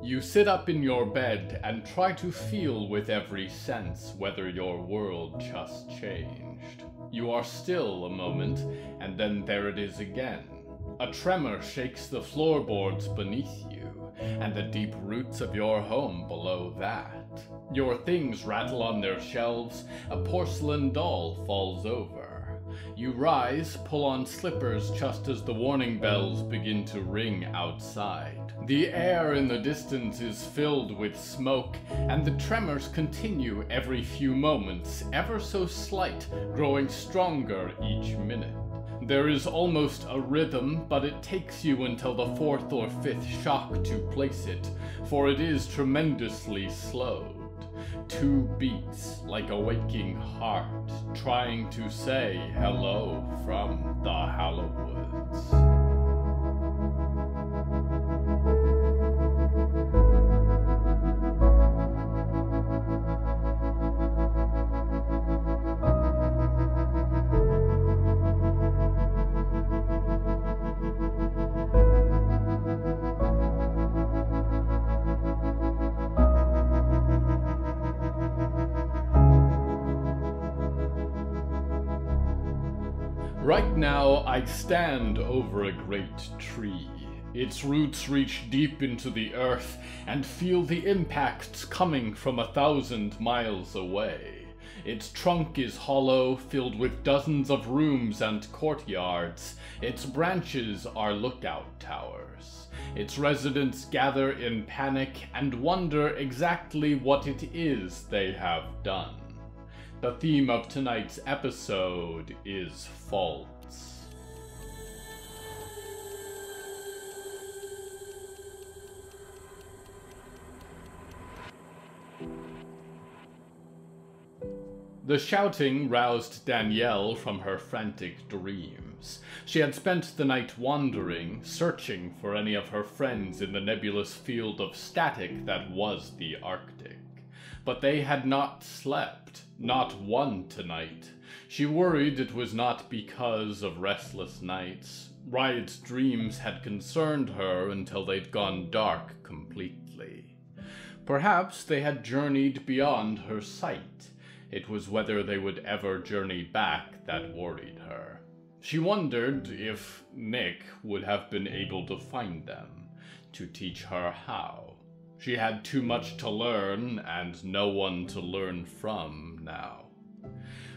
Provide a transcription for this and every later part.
You sit up in your bed and try to feel with every sense whether your world just changed. You are still a moment, and then there it is again. A tremor shakes the floorboards beneath you, and the deep roots of your home below that. Your things rattle on their shelves, a porcelain doll falls over. You rise, pull on slippers just as the warning bells begin to ring outside. The air in the distance is filled with smoke, and the tremors continue every few moments, ever so slight, growing stronger each minute. There is almost a rhythm, but it takes you until the fourth or fifth shock to place it, for it is tremendously slowed. 2 beats, like a waking heart, trying to say hello from the Hallowoods. Right now, I stand over a great tree. Its roots reach deep into the earth and feel the impacts coming from 1,000 miles away. Its trunk is hollow, filled with dozens of rooms and courtyards. Its branches are lookout towers. Its residents gather in panic and wonder exactly what it is they have done. The theme of tonight's episode is faults. The shouting roused Danielle from her frantic dreams. She had spent the night wandering, searching for any of her friends in the nebulous field of static that was the Arctic. But they had not slept, not one tonight. She worried it was not because of restless nights. Riot's dreams had concerned her until they'd gone dark completely. Perhaps they had journeyed beyond her sight. It was whether they would ever journey back that worried her. She wondered if Nick would have been able to find them, to teach her how. She had too much to learn, and no one to learn from now.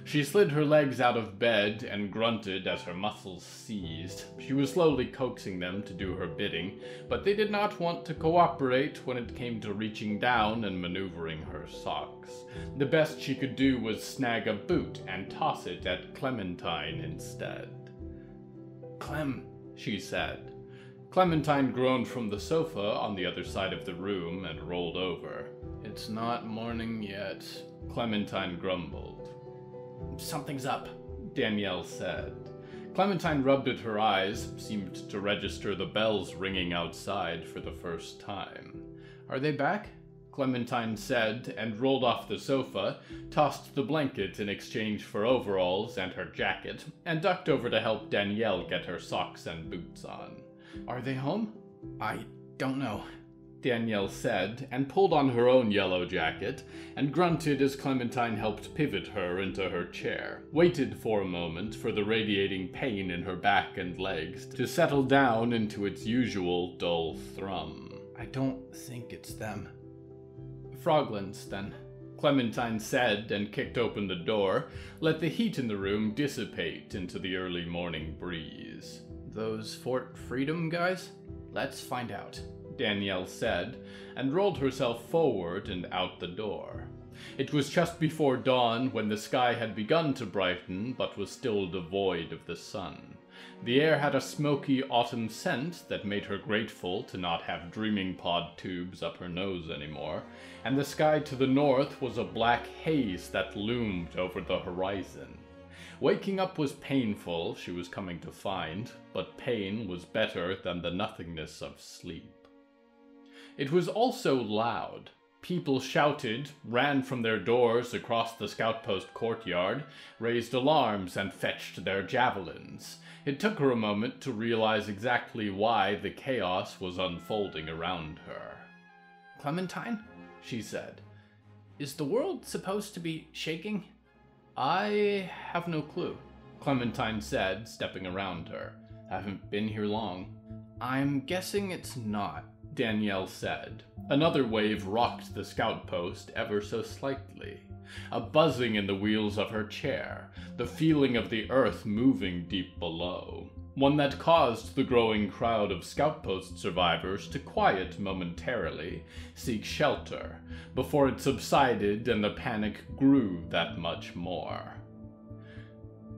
She slid her legs out of bed and grunted as her muscles seized. She was slowly coaxing them to do her bidding, but they did not want to cooperate when it came to reaching down and maneuvering her socks. The best she could do was snag a boot and toss it at Clementine instead. "Clem," she said. Clementine groaned from the sofa on the other side of the room and rolled over. "It's not morning yet," Clementine grumbled. "Something's up," Danielle said. Clementine rubbed at her eyes, seemed to register the bells ringing outside for the first time. "Are they back?" Clementine said, and rolled off the sofa, tossed the blanket in exchange for overalls and her jacket, and ducked over to help Danielle get her socks and boots on. "Are they home?" "I don't know," Danielle said, and pulled on her own yellow jacket, and grunted as Clementine helped pivot her into her chair, waited for a moment for the radiating pain in her back and legs to settle down into its usual dull thrum. "I don't think it's them." "Froglins, then," Clementine said, and kicked open the door, let the heat in the room dissipate into the early morning breeze. "Those Fort Freedom guys? Let's find out," Danielle said, and rolled herself forward and out the door. It was just before dawn when the sky had begun to brighten, but was still devoid of the sun. The air had a smoky autumn scent that made her grateful to not have dreaming pod tubes up her nose anymore, and the sky to the north was a black haze that loomed over the horizon. Waking up was painful, she was coming to find, but pain was better than the nothingness of sleep. It was also loud. People shouted, ran from their doors across the scout post courtyard, raised alarms, and fetched their javelins. It took her a moment to realize exactly why the chaos was unfolding around her. Clementine, she said. Is the world supposed to be shaking? I have no clue, Clementine said, stepping around her. Haven't been here long. I'm guessing it's not, Danielle said. Another wave rocked the scout post ever so slightly. A buzzing in the wheels of her chair, the feeling of the earth moving deep below. One that caused the growing crowd of scout post survivors to quiet momentarily, seek shelter, before it subsided and the panic grew that much more.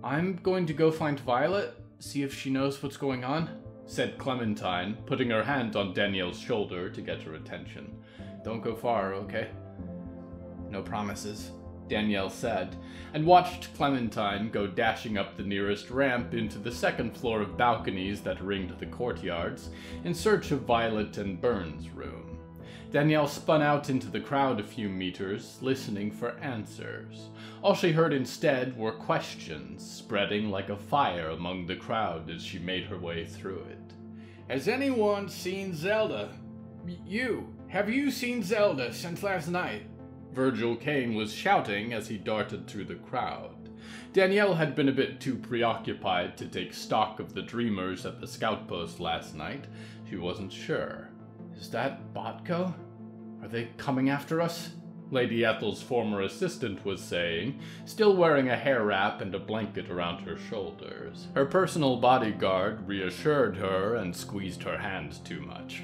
I'm going to go find Violet, see if she knows what's going on, said Clementine, putting her hand on Danielle's shoulder to get her attention. Don't go far, okay? No promises, Danielle said, and watched Clementine go dashing up the nearest ramp into the second floor of balconies that ringed the courtyards in search of Violet and Burns' room. Danielle spun out into the crowd a few meters, listening for answers. All she heard instead were questions, spreading like a fire among the crowd as she made her way through it. Has anyone seen Zelda? Have you seen Zelda since last night? Virgil Kane was shouting as he darted through the crowd. Danielle had been a bit too preoccupied to take stock of the dreamers at the scout post last night. She wasn't sure. Is that Botko? Are they coming after us? Lady Ethel's former assistant was saying, still wearing a hair wrap and a blanket around her shoulders. Her personal bodyguard reassured her and squeezed her hand too much.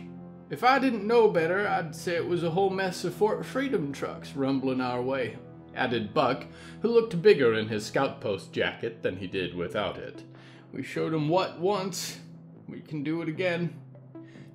If I didn't know better, I'd say it was a whole mess of Fort Freedom trucks rumbling our way, added Buck, who looked bigger in his scout post jacket than he did without it. We showed 'em what once. We can do it again.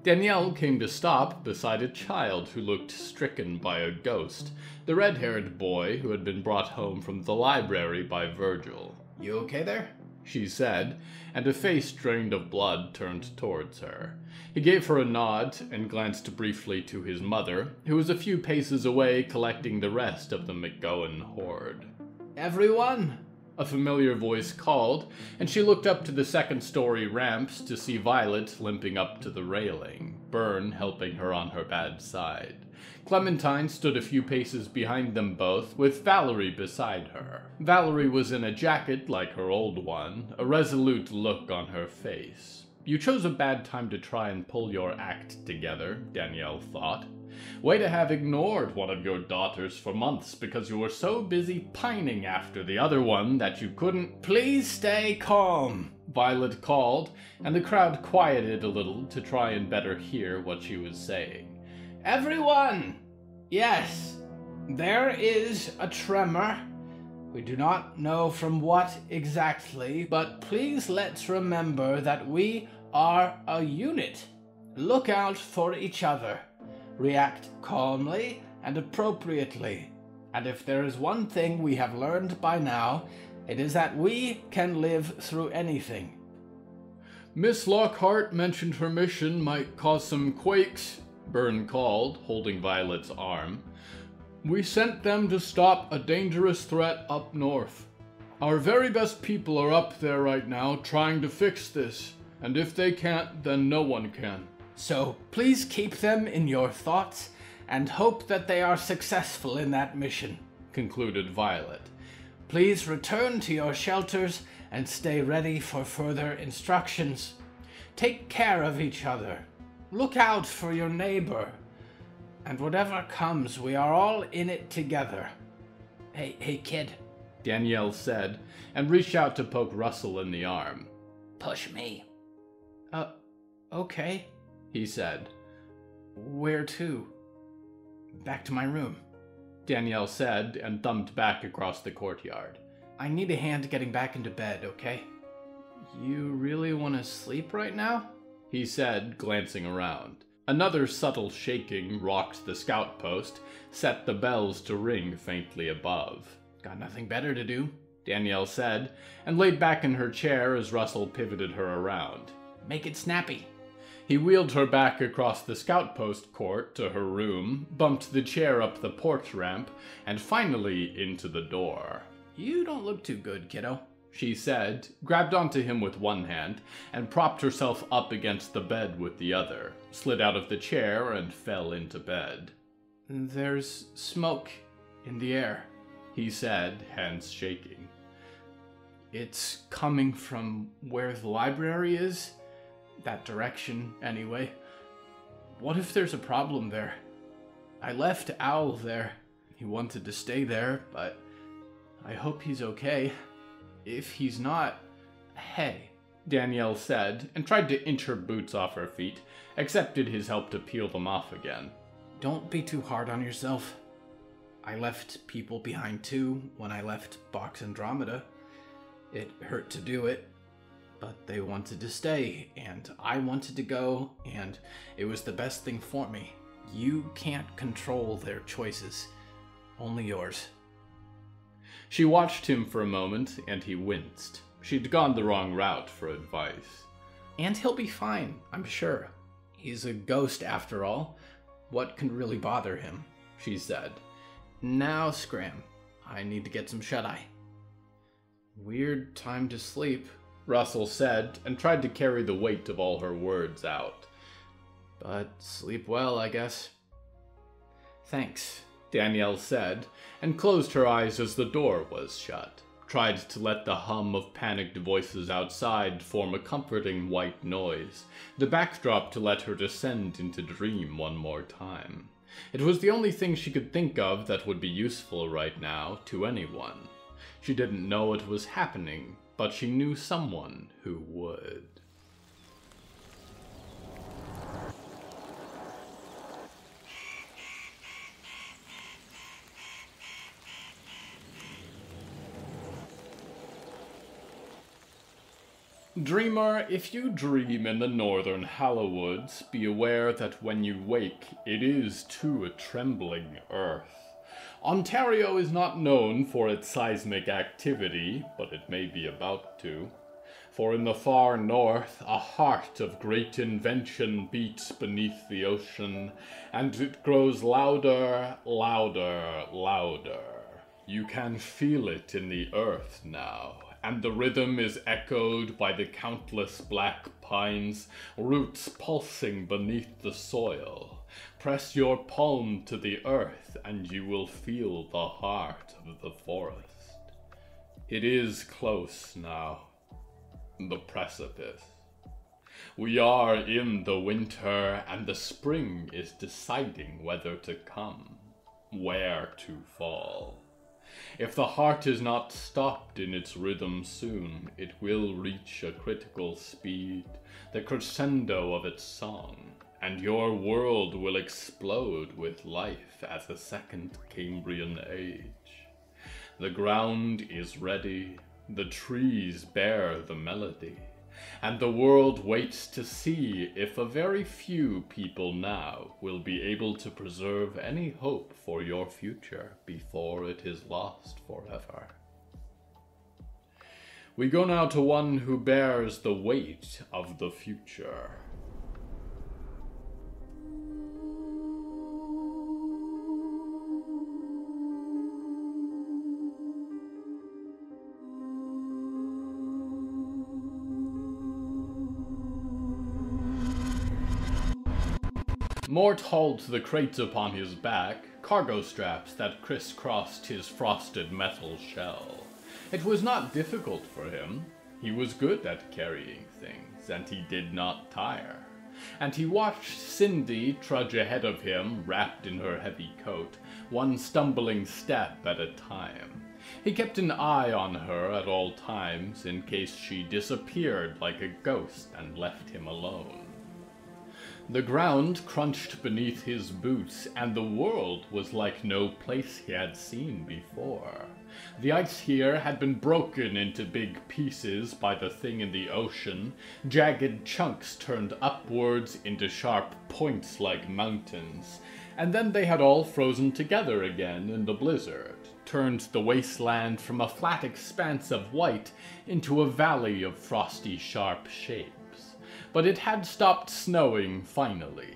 Danielle came to stop beside a child who looked stricken by a ghost, the red-haired boy who had been brought home from the library by Virgil. You okay there? She said, and a face drained of blood turned towards her. He gave her a nod and glanced briefly to his mother, who was a few paces away collecting the rest of the McGowan horde. Everyone! A familiar voice called, and she looked up to the second-story ramps to see Violet limping up to the railing, Byrne helping her on her bad side. Clementine stood a few paces behind them both, with Valerie beside her. Valerie was in a jacket like her old one, a resolute look on her face. You chose a bad time to try and pull your act together, Danielle thought. Way to have ignored one of your daughters for months because you were so busy pining after the other one that you couldn't— Please stay calm, Violet called, and the crowd quieted a little to try and better hear what she was saying. Everyone! Yes, there is a tremor. We do not know from what exactly, but please let's remember that we are a unit. Look out for each other. React calmly and appropriately. And if there is one thing we have learned by now, it is that we can live through anything. Miss Lockhart mentioned her mission might cause some quakes, Byrne called, holding Violet's arm. We sent them to stop a dangerous threat up north. Our very best people are up there right now trying to fix this, and if they can't, then no one can. So please keep them in your thoughts and hope that they are successful in that mission, concluded Violet. Please return to your shelters and stay ready for further instructions. Take care of each other. Look out for your neighbor. And whatever comes, we are all in it together. Hey kid, Danielle said, and reached out to poke Russell in the arm. Push me. Okay, he said. Where to? Back to my room, Danielle said, and thumbed back across the courtyard. I need a hand getting back into bed, okay? You really want to sleep right now? He said, glancing around. Another subtle shaking rocked the scout post, set the bells to ring faintly above. Got nothing better to do, Danielle said, and laid back in her chair as Russell pivoted her around. Make it snappy. He wheeled her back across the scout post court to her room, bumped the chair up the porch ramp, and finally into the door. You don't look too good, kiddo, she said, grabbed onto him with one hand, and propped herself up against the bed with the other, slid out of the chair, and fell into bed. There's smoke in the air, he said, hands shaking. It's coming from where the library is? That direction, anyway. What if there's a problem there? I left Owl there. He wanted to stay there, but I hope he's okay. If he's not... Hey, Danielle said, and tried to inch her boots off her feet, accepted his help to peel them off again. Don't be too hard on yourself. I left people behind too when I left Box Andromeda. It hurt to do it, but they wanted to stay, and I wanted to go, and it was the best thing for me. You can't control their choices, only yours. She watched him for a moment, and he winced. She'd gone the wrong route for advice. And he'll be fine, I'm sure. He's a ghost after all. What can really bother him? She said. Now, Scram, I need to get some shut-eye. Weird time to sleep, Russell said, and tried to carry the weight of all her words out. But sleep well, I guess. Thanks, Danielle said, and closed her eyes as the door was shut. Tried to let the hum of panicked voices outside form a comforting white noise, the backdrop to let her descend into dream one more time. It was the only thing she could think of that would be useful right now to anyone. She didn't know it was happening, but she knew someone who would. Dreamer, if you dream in the northern Hallowoods, be aware that when you wake, it is to a trembling earth. Ontario is not known for its seismic activity, but it may be about to. For in the far north, a heart of great invention beats beneath the ocean, and it grows louder, louder, louder. You can feel it in the earth now, and the rhythm is echoed by the countless black pines, roots pulsing beneath the soil. Press your palm to the earth, and you will feel the heart of the forest. It is close now, the precipice. We are in the winter, and the spring is deciding whether to come, where to fall. If the heart is not stopped in its rhythm soon, it will reach a critical speed, the crescendo of its song, and your world will explode with life as a second Cambrian age. The ground is ready, the trees bear the melody, and the world waits to see if a very few people now will be able to preserve any hope for your future before it is lost forever. We go now to one who bears the weight of the future. Mort hauled the crates upon his back, cargo straps that crisscrossed his frosted metal shell. It was not difficult for him. He was good at carrying things, and he did not tire. And he watched Cindy trudge ahead of him, wrapped in her heavy coat, one stumbling step at a time. He kept an eye on her at all times, in case she disappeared like a ghost and left him alone. The ground crunched beneath his boots, and the world was like no place he had seen before. The ice here had been broken into big pieces by the thing in the ocean, jagged chunks turned upwards into sharp points like mountains, and then they had all frozen together again in the blizzard, turned the wasteland from a flat expanse of white into a valley of frosty sharp shapes. But it had stopped snowing finally,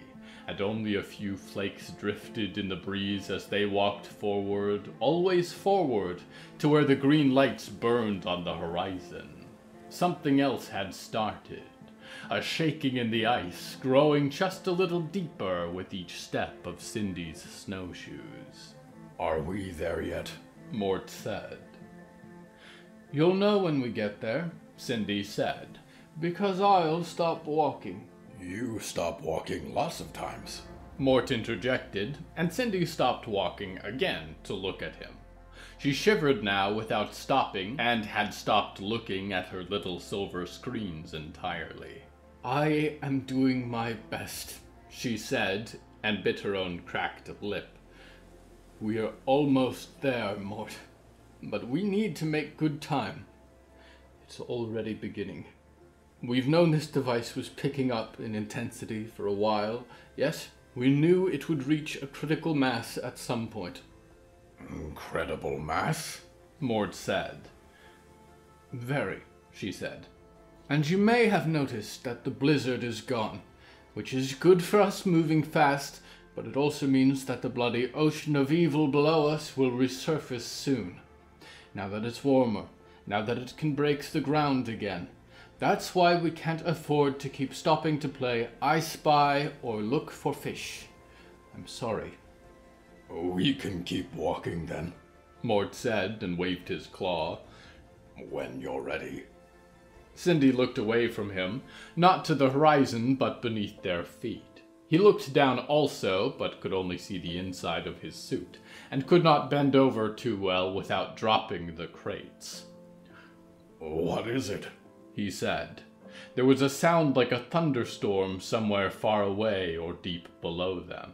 and only a few flakes drifted in the breeze as they walked forward, always forward, to where the green lights burned on the horizon. Something else had started. a shaking in the ice, growing just a little deeper with each step of Cindy's snowshoes. "Are we there yet?" Mort said. "You'll know when we get there," Cindy said, "because I'll stop walking." "You stop walking lots of times," Mort interjected, and Cindy stopped walking again to look at him. She shivered now without stopping, and had stopped looking at her little silver screens entirely. "I am doing my best," she said, and bit her own cracked lip. "We're almost there, Mort, but we need to make good time. It's already beginning. We've known this device was picking up in intensity for a while. Yes, we knew it would reach a critical mass at some point." "Incredible mass?" Mort said. "Very," she said. "And you may have noticed that the blizzard is gone, which is good for us moving fast, but it also means that the bloody ocean of evil below us will resurface soon. Now that it's warmer, now that it can break the ground again. That's why we can't afford to keep stopping to play I Spy or look for fish. I'm sorry." "We can keep walking then," Mort said and waved his claw. "When you're ready." Cindy looked away from him, not to the horizon, but beneath their feet. He looked down also, but could only see the inside of his suit, and could not bend over too well without dropping the crates. "What is it?" he said. There was a sound like a thunderstorm somewhere far away or deep below them.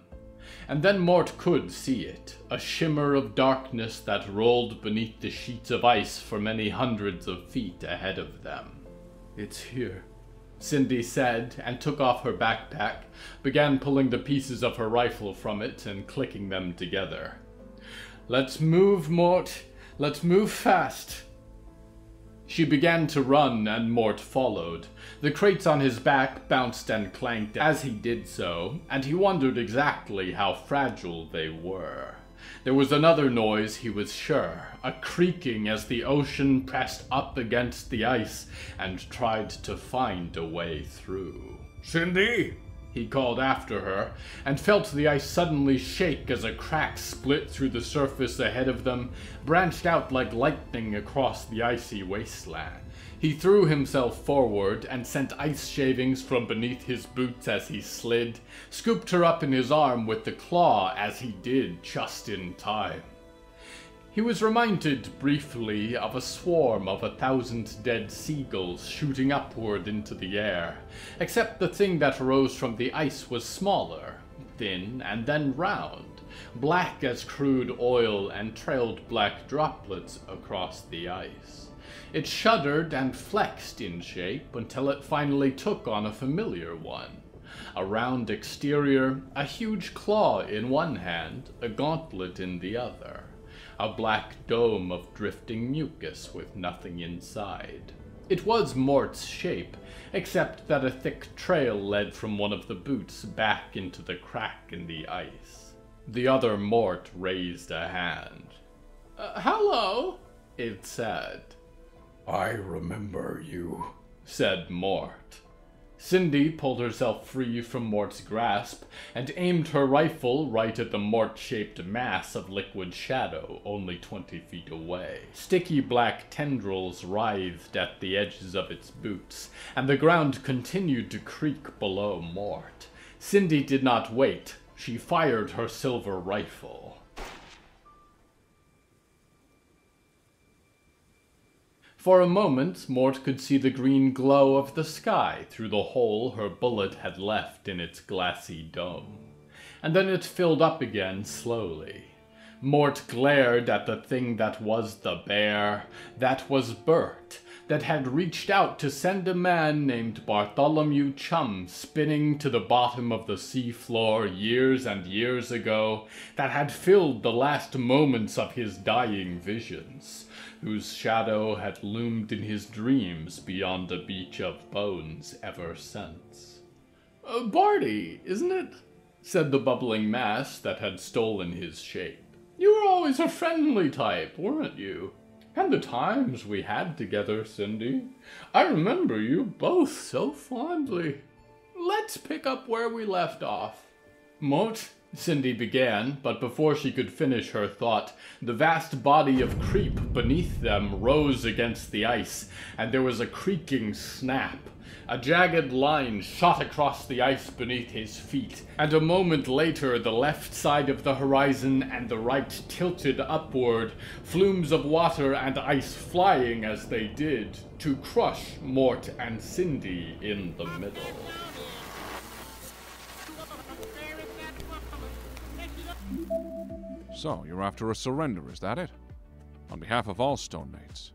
And then Mort could see it, a shimmer of darkness that rolled beneath the sheets of ice for many hundreds of feet ahead of them. "It's here," Cindy said, and took off her backpack, began pulling the pieces of her rifle from it and clicking them together. "Let's move, Mort. Let's move fast." She began to run, and Mort followed. The crates on his back bounced and clanked as he did so, and he wondered exactly how fragile they were. There was another noise, he was sure, a creaking as the ocean pressed up against the ice and tried to find a way through. "Cindy!" he called after her, and felt the ice suddenly shake as a crack split through the surface ahead of them, branched out like lightning across the icy wasteland. He threw himself forward and sent ice shavings from beneath his boots as he slid, scooped her up in his arm with the claw as he did just in time. He was reminded briefly of a swarm of 1,000 dead seagulls shooting upward into the air, except the thing that rose from the ice was smaller, thin, and then round, black as crude oil and trailed black droplets across the ice. It shuddered and flexed in shape until it finally took on a familiar one. A round exterior, a huge claw in one hand, a gauntlet in the other. A black dome of drifting mucus with nothing inside. It was Mort's shape, except that a thick trail led from one of the boots back into the crack in the ice. The other Mort raised a hand. "Hello," it said. "I remember you," said Mort. Cindy pulled herself free from Mort's grasp and aimed her rifle right at the Mort-shaped mass of liquid shadow only 20 feet away. Sticky black tendrils writhed at the edges of its boots, and the ground continued to creak below Mort. Cindy did not wait. She fired her silver rifle. For a moment, Mort could see the green glow of the sky through the hole her bullet had left in its glassy dome. And then it filled up again slowly. Mort glared at the thing that was the bear, that was Bert, that had reached out to send a man named Bartholomew Chum spinning to the bottom of the seafloor years and years ago, that had filled the last moments of his dying visions, whose shadow had loomed in his dreams beyond the beach of bones ever since. "Barty, isn't it?" said the bubbling mass that had stolen his shape. "You were always a friendly type, weren't you?" And the times we had together, Cindy. I remember you both so fondly. Let's pick up where we left off. Mort, Cindy began, but before she could finish her thought, the vast body of creep beneath them rose against the ice, and there was a creaking snap. A jagged line shot across the ice beneath his feet, and a moment later the left side of the horizon and the right tilted upward, flumes of water and ice flying as they did, to crush Mort and Cindy in the middle. So, you're after a surrender, is that it? On behalf of all Stonemates.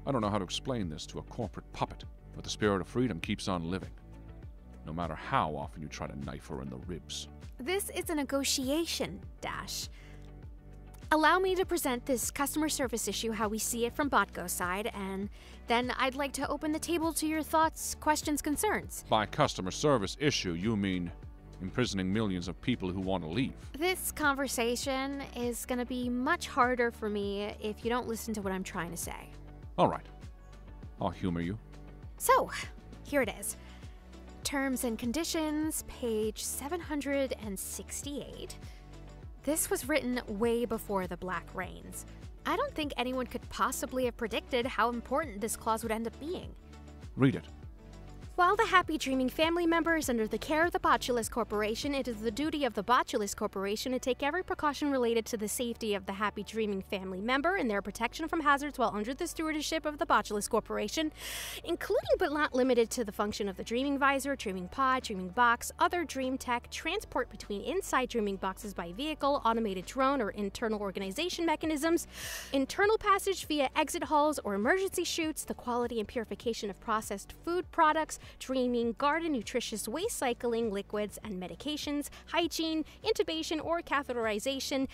I don't know how to explain this to a corporate puppet, but the spirit of freedom keeps on living. No matter how often you try to knife her in the ribs. This is a negotiation, Dash. Allow me to present this customer service issue how we see it from Botgo's side, and then I'd like to open the table to your thoughts, questions, concerns. By customer service issue, you mean imprisoning millions of people who want to leave. This conversation is gonna be much harder for me if you don't listen to what I'm trying to say. All right. I'll humor you. So, here it is. Terms and conditions, page 768. This was written way before the Black Rains. I don't think anyone could possibly have predicted how important this clause would end up being. Read it. While the Happy Dreaming family member is under the care of the Botulus Corporation, it is the duty of the Botulus Corporation to take every precaution related to the safety of the Happy Dreaming family member and their protection from hazards while under the stewardship of the Botulus Corporation, including but not limited to the function of the Dreaming Visor, Dreaming Pod, Dreaming Box, other Dream Tech, transport between inside Dreaming Boxes by vehicle, automated drone, or internal organization mechanisms, internal passage via exit halls or emergency chutes, the quality and purification of processed food products, Dreaming garden nutritious waste cycling, liquids and medications, hygiene, intubation or catheterization,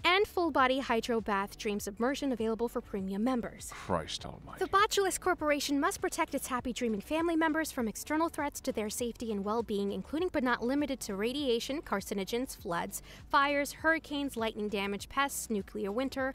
and full-body hydrobath dream submersion available for premium members. Christ almighty. The Botulus Corporation must protect its Happy Dreaming family members from external threats to their safety and well-being, including but not limited to radiation, carcinogens, floods, fires, hurricanes, lightning damage, pests, nuclear winter,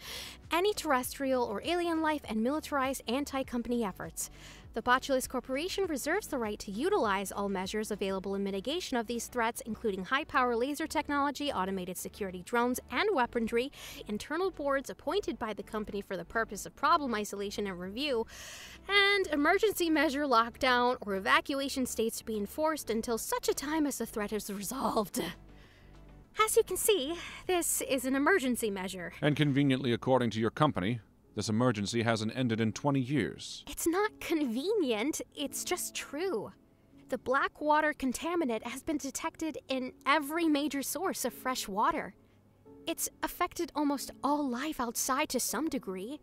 any terrestrial or alien life, and militarized anti-company efforts. The Botulus Corporation reserves the right to utilize all measures available in mitigation of these threats, including high-power laser technology, automated security drones, and weaponry, internal boards appointed by the company for the purpose of problem isolation and review, and emergency measure lockdown or evacuation states to be enforced until such a time as the threat is resolved. As you can see, this is an emergency measure. And conveniently, according to your company, this emergency hasn't ended in 20 years. It's not convenient, it's just true. The black water contaminant has been detected in every major source of fresh water. It's affected almost all life outside to some degree.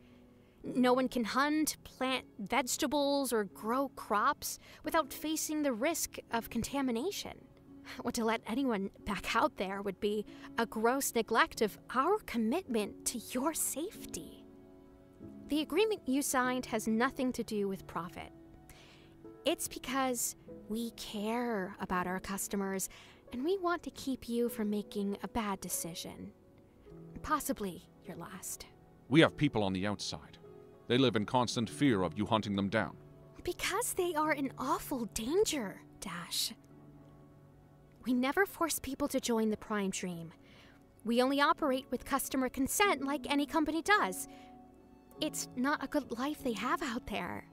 No one can hunt, plant vegetables, or grow crops without facing the risk of contamination. What to let anyone back out there would be a gross neglect of our commitment to your safety. The agreement you signed has nothing to do with profit. It's because we care about our customers and we want to keep you from making a bad decision. Possibly your last. We have people on the outside. They live in constant fear of you hunting them down. Because they are in awful danger, Dash. We never force people to join the Prime Dream. We only operate with customer consent like any company does. It's not a good life they have out there.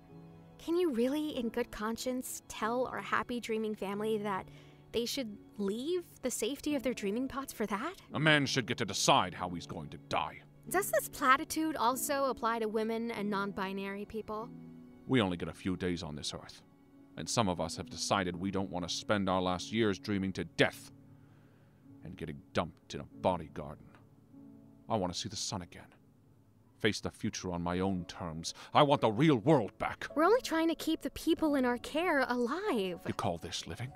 Can you really, in good conscience, tell our Happy Dreaming family that they should leave the safety of their dreaming pods for that? A man should get to decide how he's going to die. Does this platitude also apply to women and non-binary people? We only get a few days on this earth. And some of us have decided we don't want to spend our last years dreaming to death and getting dumped in a body garden. I want to see the sun again. Face the future on my own terms. I want the real world back. We're only trying to keep the people in our care alive. You call this living?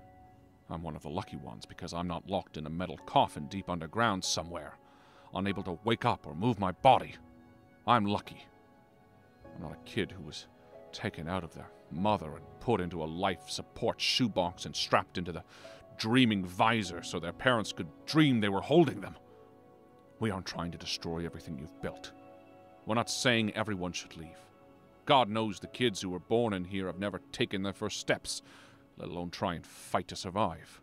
I'm one of the lucky ones because I'm not locked in a metal coffin deep underground somewhere, unable to wake up or move my body. I'm lucky. I'm not a kid who was taken out of their mother and put into a life support shoebox and strapped into the dreaming visor so their parents could dream they were holding them. We aren't trying to destroy everything you've built. We're not saying everyone should leave. God knows the kids who were born in here have never taken their first steps, let alone try and fight to survive.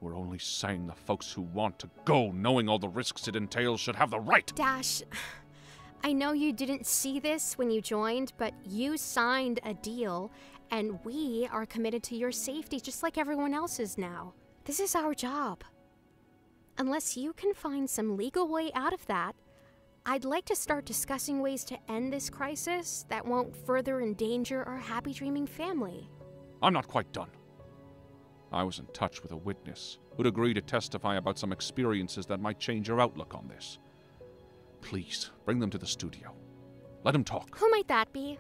We're only saying the folks who want to go, knowing all the risks it entails, should have the right. Dash, I know you didn't see this when you joined, but you signed a deal, and we are committed to your safety just like everyone else is now. This is our job. Unless you can find some legal way out of that, I'd like to start discussing ways to end this crisis that won't further endanger our happy dreaming family. I'm not quite done. I was in touch with a witness who'd agree to testify about some experiences that might change your outlook on this. Please, bring them to the studio. Let him talk. Who might that be?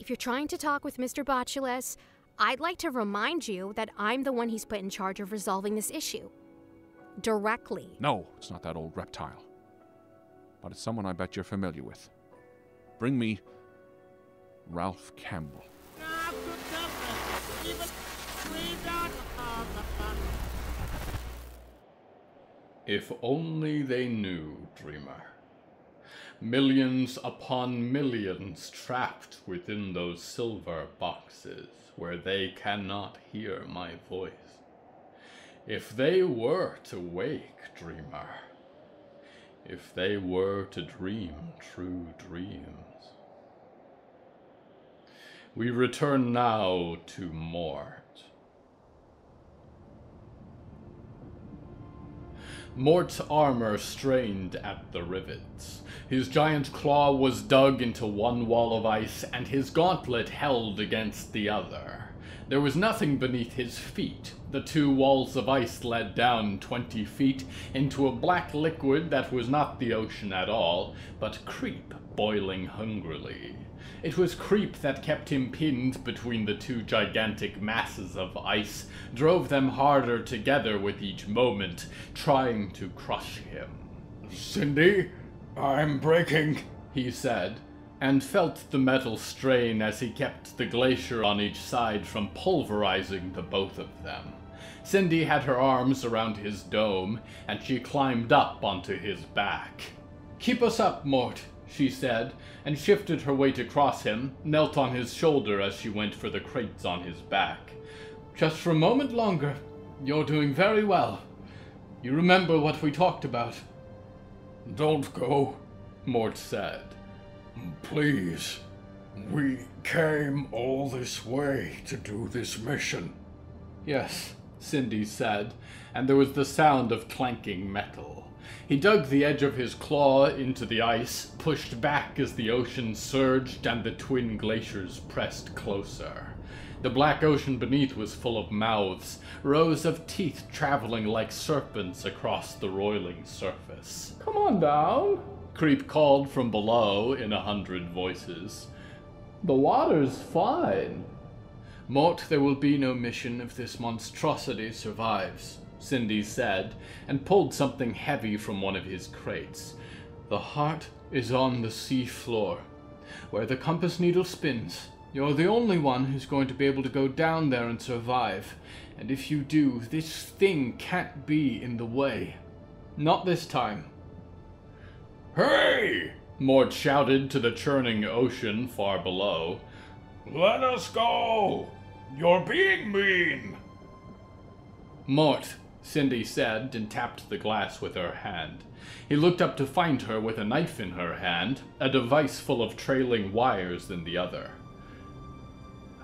If you're trying to talk with Mr. Botulus, I'd like to remind you that I'm the one he's put in charge of resolving this issue. Directly. No, it's not that old reptile. But it's someone I bet you're familiar with. Bring me Ralph Campbell. If only they knew, Dreamer. Millions upon millions trapped within those silver boxes where they cannot hear my voice. If they were to wake, Dreamer. If they were to dream true dreams. We return now to Mort. Mort's armor strained at the rivets. His giant claw was dug into one wall of ice, and his gauntlet held against the other. There was nothing beneath his feet. The two walls of ice led down 20 feet into a black liquid that was not the ocean at all, but creep boiling hungrily. It was creep that kept him pinned between the two gigantic masses of ice, drove them harder together with each moment, trying to crush him. Cindy, I'm breaking, he said, and felt the metal strain as he kept the glacier on each side from pulverizing the both of them. Cindy had her arms around his dome, and she climbed up onto his back. "Keep us up, Mort," she said, and shifted her weight across him, knelt on his shoulder as she went for the crates on his back. "Just for a moment longer. You're doing very well. You remember what we talked about?" Don't go, Mort said. please. We came all this way to do this mission. "Yes," Cindy said, and there was the sound of clanking metal. He dug the edge of his claw into the ice, pushed back as the ocean surged and the twin glaciers pressed closer. The black ocean beneath was full of mouths, rows of teeth traveling like serpents across the roiling surface. "Come on down," Creep called from below in 100 voices. "The water's fine." "Mort, there will be no mission if this monstrosity survives," Cindy said, and pulled something heavy from one of his crates. "The heart is on the sea floor, where the compass needle spins. You're the only one who's going to be able to go down there and survive, and if you do, this thing can't be in the way. Not this time." Hey! Mort shouted to the churning ocean far below. Let us go! You're being mean! "Mort," Cindy said, and tapped the glass with her hand. He looked up to find her with a knife in her hand, a device full of trailing wires in the other.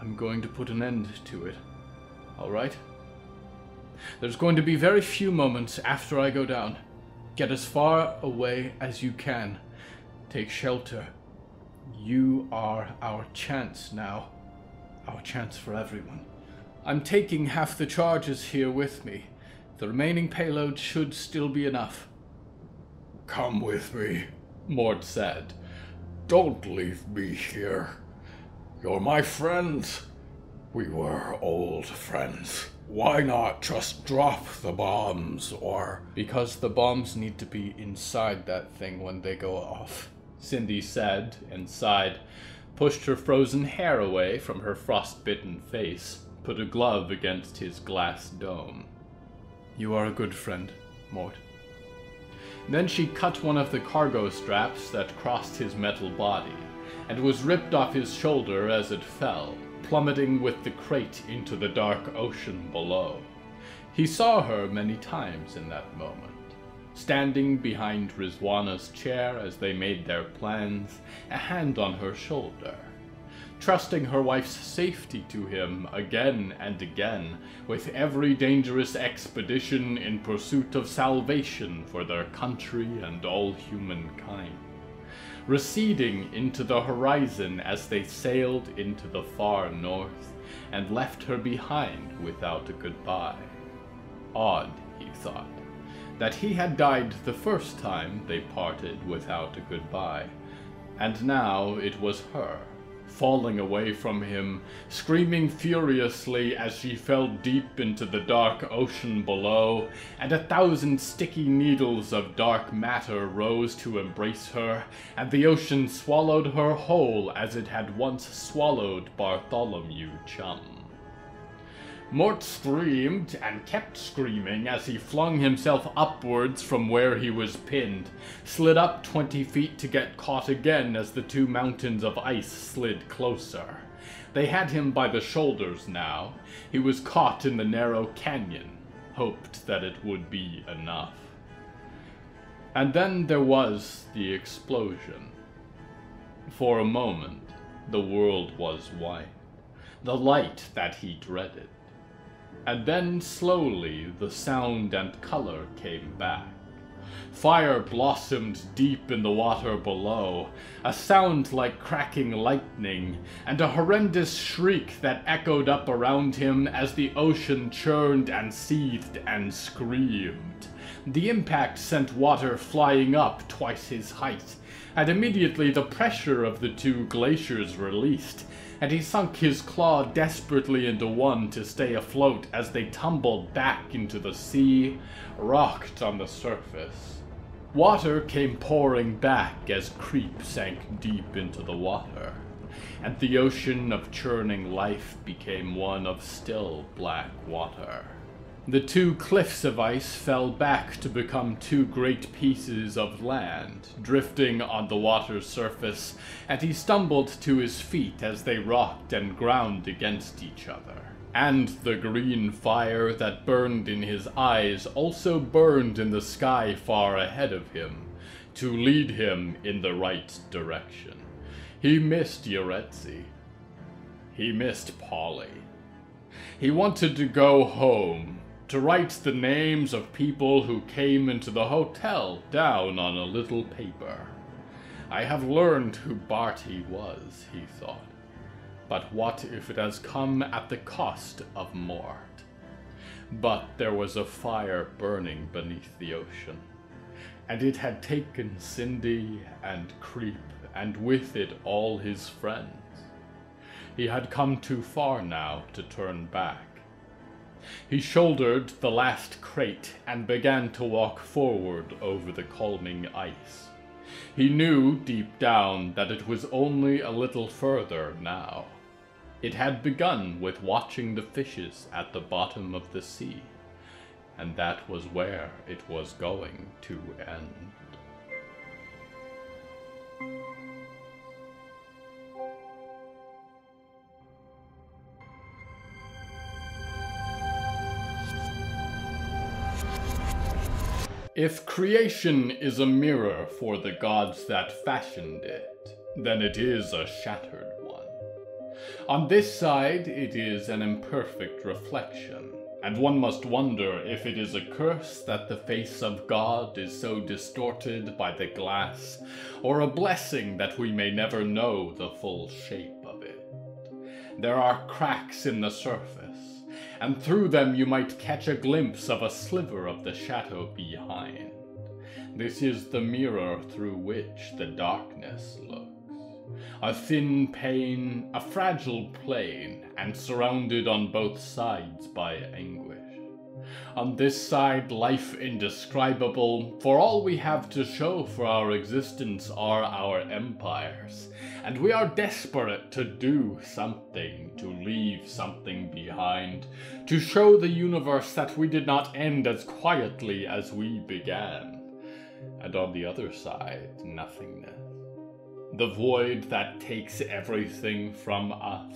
"I'm going to put an end to it, all right? There's going to be very few moments after I go down. Get as far away as you can. Take shelter. You are our chance now. Our chance for everyone. I'm taking half the charges here with me. The remaining payload should still be enough." Come with me, Mort said. Don't leave me here. You're my friends. We were old friends. Why not just drop the bombs, or... "Because the bombs need to be inside that thing when they go off," Cindy said, and sighed, pushed her frozen hair away from her frost-bitten face, put a glove against his glass dome. "You are a good friend, Mort." Then she cut one of the cargo straps that crossed his metal body, and was ripped off his shoulder as it fell, plummeting with the crate into the dark ocean below. He saw her many times in that moment, standing behind Rizwana's chair as they made their plans, a hand on her shoulder, trusting her wife's safety to him again and again, with every dangerous expedition in pursuit of salvation for their country and all humankind, receding into the horizon as they sailed into the far north and left her behind without a goodbye. Odd, he thought, that he had died the first time they parted without a goodbye, and now it was her, falling away from him, screaming furiously as she fell deep into the dark ocean below, and 1,000 sticky needles of dark matter rose to embrace her, and the ocean swallowed her whole as it had once swallowed Bartholomew Chum. Mort screamed and kept screaming as he flung himself upwards from where he was pinned, slid up 20 feet to get caught again as the two mountains of ice slid closer. They had him by the shoulders now. He was caught in the narrow canyon, hoped that it would be enough. And then there was the explosion. For a moment, the world was white, the light that he dreaded. And then slowly the sound and color came back. Fire blossomed deep in the water below, a sound like cracking lightning, and a horrendous shriek that echoed up around him as the ocean churned and seethed and screamed. The impact sent water flying up twice his height, and immediately the pressure of the two glaciers released, and he sunk his claw desperately into one to stay afloat as they tumbled back into the sea, rocked on the surface. Water came pouring back as creep sank deep into the water, and the ocean of churning life became one of still black water. The two cliffs of ice fell back to become two great pieces of land, drifting on the water's surface, and he stumbled to his feet as they rocked and ground against each other. And the green fire that burned in his eyes also burned in the sky far ahead of him, to lead him in the right direction. He missed Yehezkel. He missed Polly. He wanted to go home, to write the names of people who came into the hotel down on a little paper. I have learned who Barty was, he thought. But what if it has come at the cost of Mort? But there was a fire burning beneath the ocean, and it had taken Cindy and Creep, and with it all his friends. He had come too far now to turn back. He shouldered the last crate and began to walk forward over the calming ice. He knew deep down that it was only a little further now. It had begun with watching the fishes at the bottom of the sea, and that was where it was going to end. If creation is a mirror for the gods that fashioned it, then it is a shattered one. On this side, it is an imperfect reflection, and one must wonder if it is a curse that the face of God is so distorted by the glass, or a blessing that we may never know the full shape of it. There are cracks in the surface, and through them you might catch a glimpse of a sliver of the shadow behind. This is the mirror through which the darkness looks. A thin pane, a fragile plane, and surrounded on both sides by anguish. On this side, life indescribable, for all we have to show for our existence are our empires, and we are desperate to do something, to leave something behind, to show the universe that we did not end as quietly as we began. and on the other side, nothingness. The void that takes everything from us,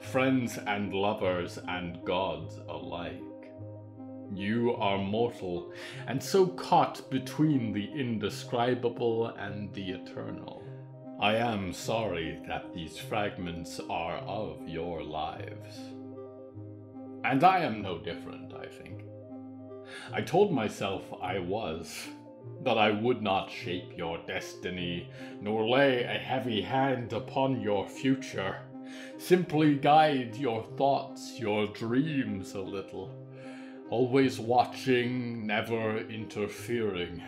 friends and lovers and gods alike. You are mortal, and so caught between the indescribable and the eternal. I am sorry that these fragments are of your lives. And I am no different, I think. I told myself I was, that I would not shape your destiny, nor lay a heavy hand upon your future, simply guide your thoughts, your dreams a little, always watching, never interfering.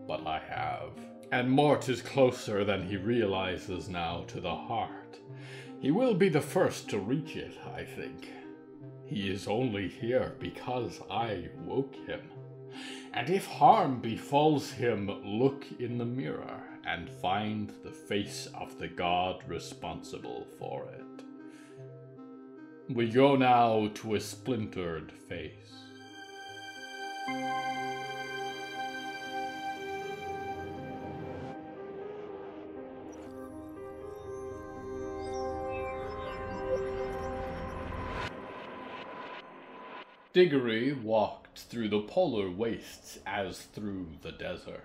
But I have. And Mort is closer than he realizes now to the heart. He will be the first to reach it, I think. He is only here because I woke him. And if harm befalls him, look in the mirror and find the face of the god responsible for it. We go now to a splintered face. Diggory walked through the polar wastes as through the desert.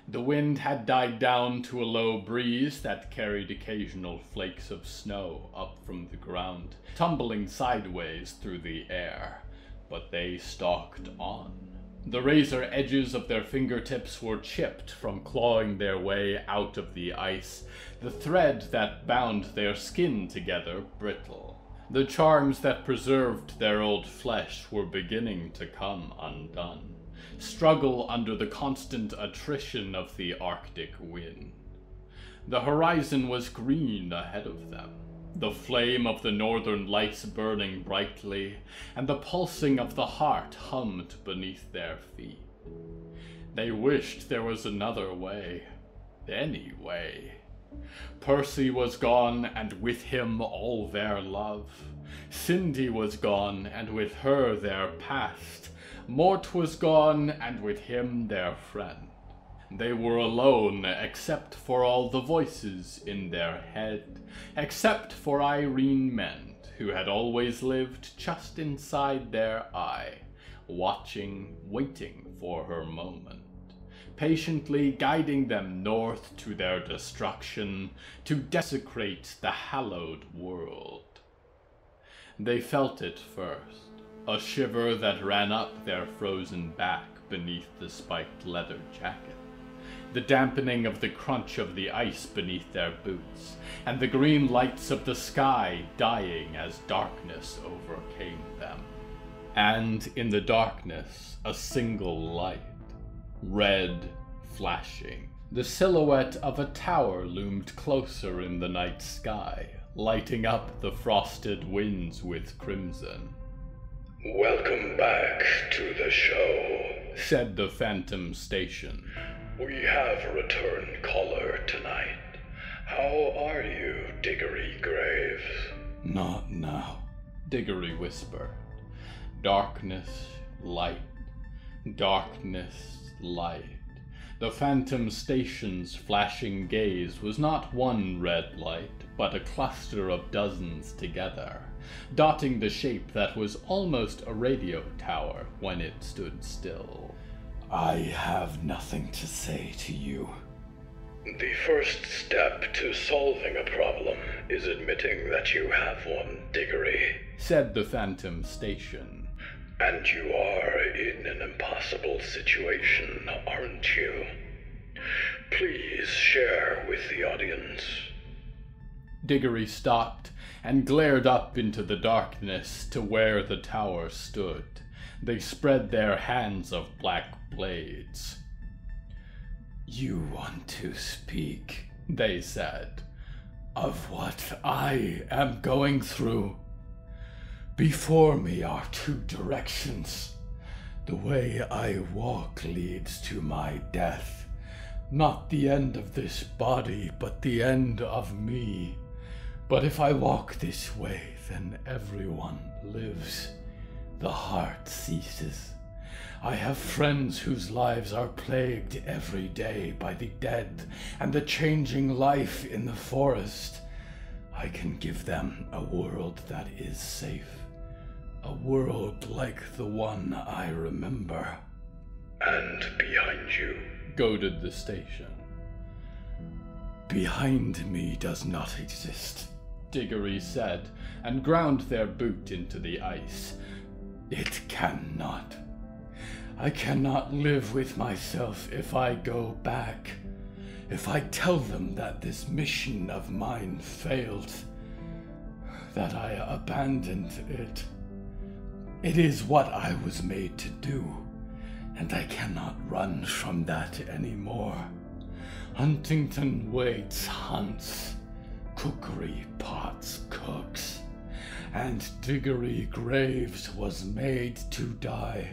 The wind had died down to a low breeze that carried occasional flakes of snow up from the ground, tumbling sideways through the air, but they stalked on. The razor edges of their fingertips were chipped from clawing their way out of the ice, the thread that bound their skin together brittle. The charms that preserved their old flesh were beginning to come undone, struggle under the constant attrition of the Arctic wind. The horizon was green ahead of them, the flame of the northern lights burning brightly, and the pulsing of the heart hummed beneath their feet. They wished there was another way, any way. Percy was gone, and with him all their love. Cindy was gone, and with her their past. Mort was gone, and with him their friend. They were alone, except for all the voices in their head, except for Irene Mend, who had always lived just inside their eye, watching, waiting for her moment. Patiently guiding them north to their destruction, to desecrate the hallowed world. They felt it first, a shiver that ran up their frozen back beneath the spiked leather jacket, the dampening of the crunch of the ice beneath their boots, and the green lights of the sky dying as darkness overcame them. And in the darkness, a single light. Red, flashing. The silhouette of a tower loomed closer in the night sky, lighting up the frosted winds with crimson. Welcome back to the show, said the Phantom Station. We have a return caller tonight. How are you, Diggory Graves? Not now, Diggory whispered. Darkness, light. Darkness, light. The Phantom Station's flashing gaze was not one red light, but a cluster of dozens together, dotting the shape that was almost a radio tower when it stood still. I have nothing to say to you. The first step to solving a problem is admitting that you have one, Diggory, said the Phantom Station. And you are in an impossible situation, aren't you? Please share with the audience. Diggory stopped and glared up into the darkness to where the tower stood. They spread their hands of black blades. You want to speak, they said, of what I am going through. Before me are two directions. The way I walk leads to my death. Not the end of this body, but the end of me. But if I walk this way, then everyone lives. The heart ceases. I have friends whose lives are plagued every day by the dead and the changing life in the forest. I can give them a world that is safe. A world like the one I remember. And behind you, goaded the station. Behind me does not exist, Diggory said, and ground their boot into the ice. It cannot. I cannot live with myself if I go back. If I tell them that this mission of mine failed, that I abandoned it. It is what I was made to do, and I cannot run from that anymore. Huntington waits hunts, cookery pots cooks, and Diggory Graves was made to die.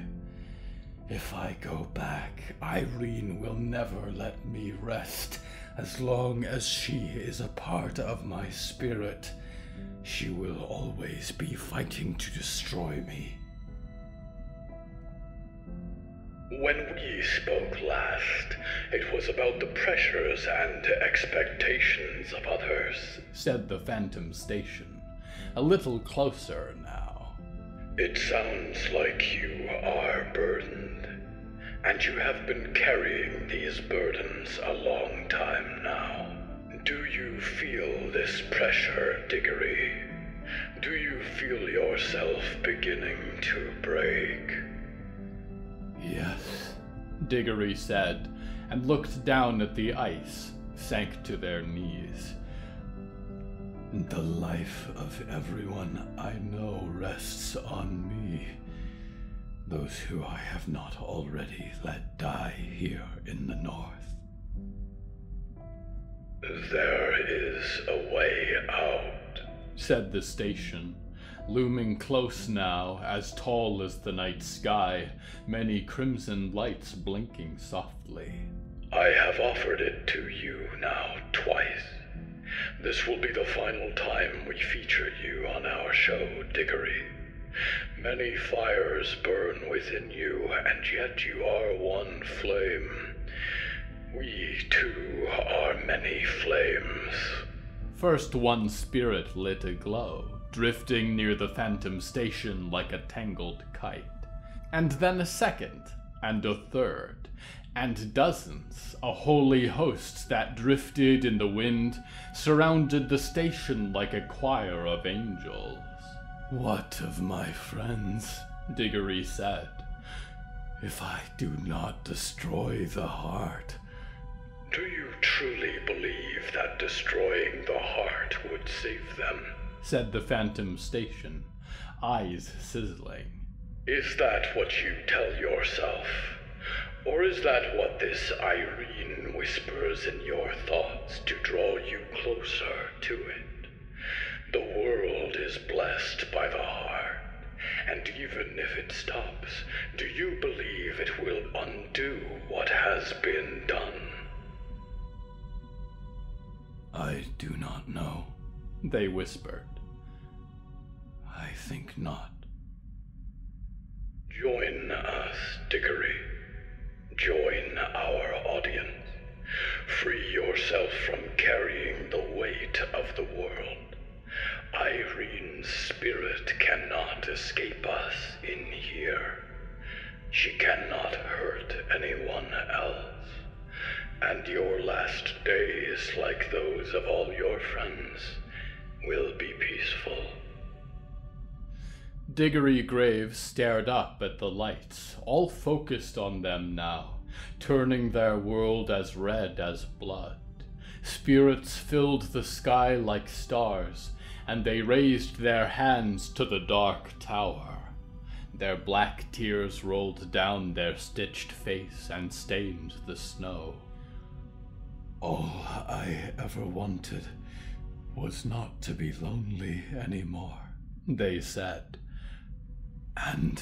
If I go back, Irene will never let me rest. As long as she is a part of my spirit, she will always be fighting to destroy me. When we spoke last, it was about the pressures and expectations of others, said the Phantom Station, a little closer now. It sounds like you are burdened, and you have been carrying these burdens a long time now. Do you feel this pressure, Diggory? Do you feel yourself beginning to break? Yes, Diggory said, and looked down at the ice, sank to their knees. The life of everyone I know rests on me. Those who I have not already let die here in the north. There is a way out, said the station, looming close now, as tall as the night sky, many crimson lights blinking softly. I have offered it to you now twice. This will be the final time we feature you on our show, Diggory. Many fires burn within you, and yet you are one flame. We, too, are many flames. First one spirit lit a glow, drifting near the Phantom Station like a tangled kite. And then a second, and a third, and dozens, a holy host that drifted in the wind, surrounded the station like a choir of angels. What of my friends? Diggory said. If I do not destroy the heart. Do you truly believe that destroying the heart would save them? Said the Phantom Station, eyes sizzling. Is that what you tell yourself? Or is that what this Irene whispers in your thoughts to draw you closer to it? The world is blessed by the heart, and even if it stops, do you believe it will undo what has been done? I do not know, they whispered. I think not. Join us, Diggory. Join our audience. Free yourself from carrying the weight of the world. Irene's spirit cannot escape us in here. She cannot hurt anyone else. And your last days, like those of all your friends, will be peaceful. Diggory Graves stared up at the lights, all focused on them now, turning their world as red as blood. Spirits filled the sky like stars, and they raised their hands to the dark tower. Their black tears rolled down their stitched face and stained the snow. All I ever wanted was not to be lonely anymore, they said. And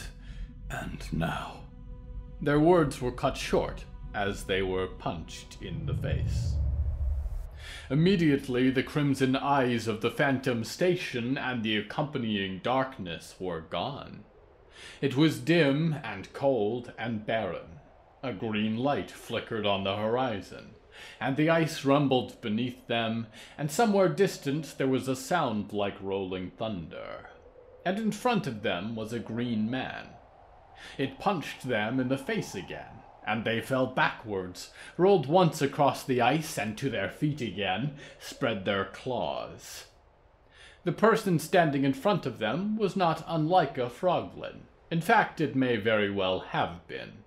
now. Their words were cut short as they were punched in the face. Immediately, the crimson eyes of the Phantom Station and the accompanying darkness were gone. It was dim and cold and barren. A green light flickered on the horizon, and the ice rumbled beneath them, and somewhere distant there was a sound like rolling thunder. And in front of them was a green man. It punched them in the face again, and they fell backwards, rolled once across the ice and to their feet again, spread their claws. The person standing in front of them was not unlike a froglin. In fact, it may very well have been.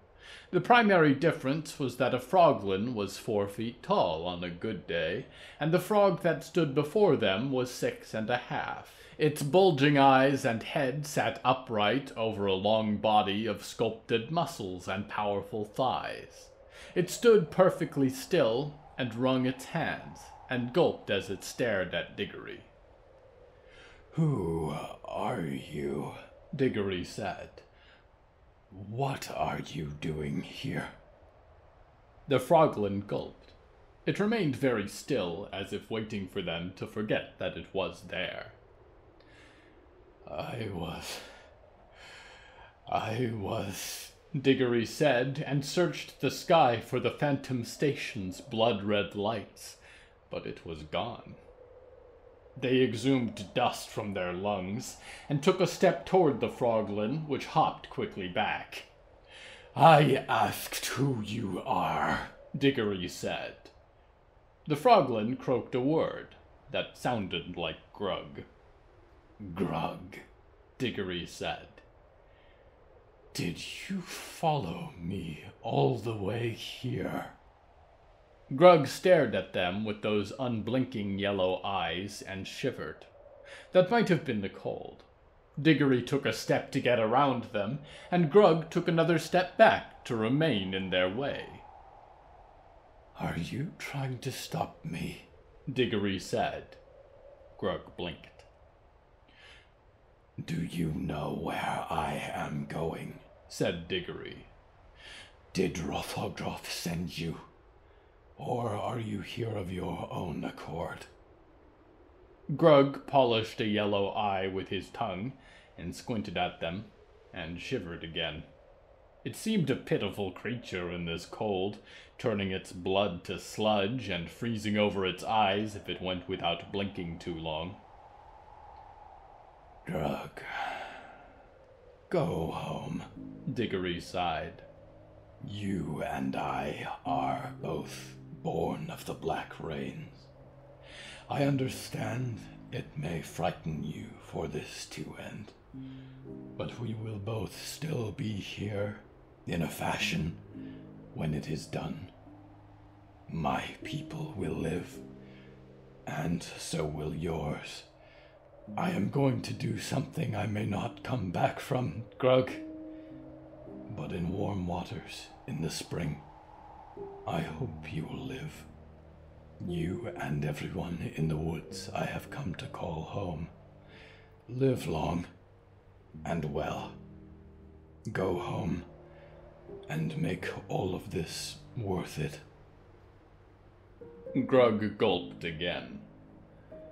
The primary difference was that a froglin was 4 feet tall on a good day, and the frog that stood before them was 6.5. Its bulging eyes and head sat upright over a long body of sculpted muscles and powerful thighs. It stood perfectly still and wrung its hands, and gulped as it stared at Diggory. "Who are you?" Diggory said. "What are you doing here?" The froglin gulped. It remained very still, as if waiting for them to forget that it was there. I was, Diggory said, and searched the sky for the phantom station's blood-red lights, but it was gone. They exhumed dust from their lungs, and took a step toward the froglin, which hopped quickly back. "I asked who you are," Diggory said. The froglin croaked a word that sounded like grug. "Grug," Diggory said. "Did you follow me all the way here?" Grug stared at them with those unblinking yellow eyes and shivered. That might have been the cold. Diggory took a step to get around them, and Grug took another step back to remain in their way. "Are you trying to stop me?" Diggory said. Grug blinked. "Do you know where I am going?" said Diggory. "Did Rothodroth send you? Or are you here of your own accord?" Grug polished a yellow eye with his tongue, and squinted at them, and shivered again. It seemed a pitiful creature in this cold, turning its blood to sludge and freezing over its eyes if it went without blinking too long. "Grug, go home," Diggory sighed. "You and I are both born of the Black Rains. I understand it may frighten you for this to end, but we will both still be here in a fashion when it is done. My people will live, and so will yours. I am going to do something I may not come back from, Grug, but in warm waters in the spring. I hope you will live. You and everyone in the woods I have come to call home. Live long and well. Go home and make all of this worth it." Grug gulped again.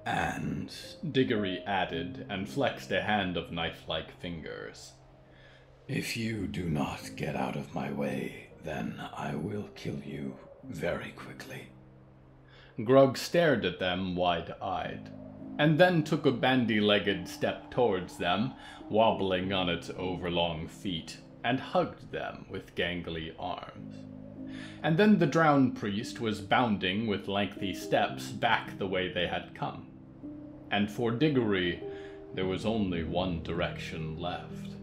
"And," Diggory added, and flexed a hand of knife-like fingers, "if you do not get out of my way, then I will kill you very quickly." Grug stared at them wide-eyed, and then took a bandy-legged step towards them, wobbling on its overlong feet, and hugged them with gangly arms. And then the drowned priest was bounding with lengthy steps back the way they had come. And for Diggory, there was only one direction left,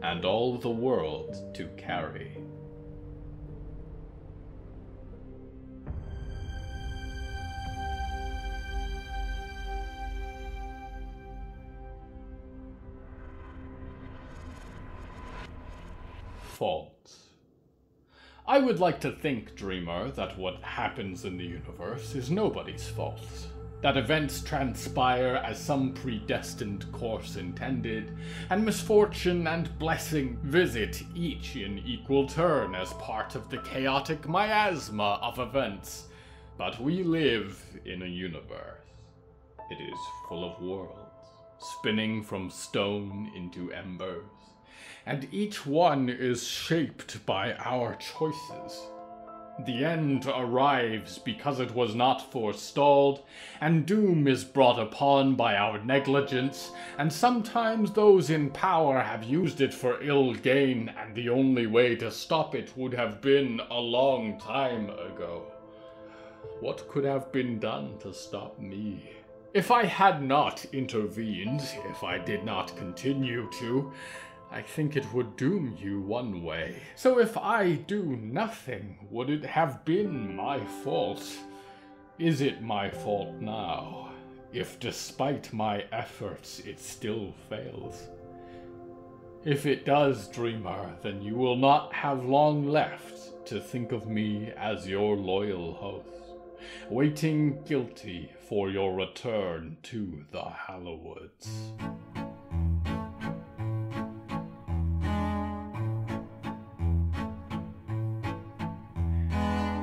and all the world to carry. Faults. I would like to think, Dreamer, that what happens in the universe is nobody's fault. That events transpire as some predestined course intended, and misfortune and blessing visit each in equal turn as part of the chaotic miasma of events. But we live in a universe. It is full of worlds, spinning from stone into embers, and each one is shaped by our choices. The end arrives because it was not forestalled, and doom is brought upon by our negligence, and sometimes those in power have used it for ill gain, and the only way to stop it would have been a long time ago. What could have been done to stop me? If I had not intervened, if I did not continue to, I think it would doom you one way. So if I do nothing, would it have been my fault? Is it my fault now, if despite my efforts it still fails? If it does, Dreamer, then you will not have long left to think of me as your loyal host, waiting guilty for your return to the Hallowoods.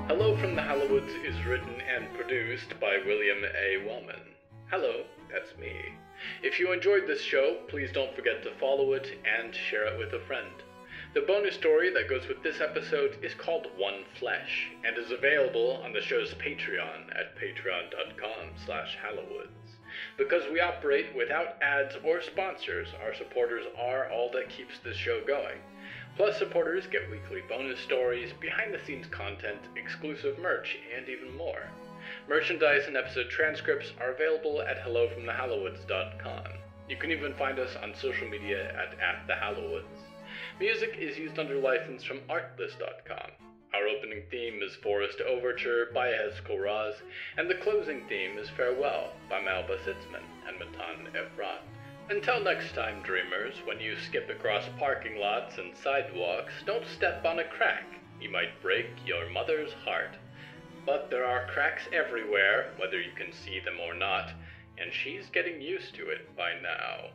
Hello from the Hallowoods is written and produced by William A. Wellman. Hello, that's me. If you enjoyed this show, please don't forget to follow it and share it with a friend. The bonus story that goes with this episode is called One Flesh, and is available on the show's Patreon at patreon.com/Hallowoods. Because we operate without ads or sponsors, our supporters are all that keeps this show going. Plus, supporters get weekly bonus stories, behind-the-scenes content, exclusive merch, and even more. Merchandise and episode transcripts are available at hellofromthehallowoods.com. You can even find us on social media at @thehallowoods. Music is used under license from artlist.com. Our opening theme is Forest Overture by Yehezkel Raz, and the closing theme is Farewell by Malba Sitzman and Matan Efrat. Until next time, dreamers, when you skip across parking lots and sidewalks, don't step on a crack. You might break your mother's heart. But there are cracks everywhere, whether you can see them or not, and she's getting used to it by now.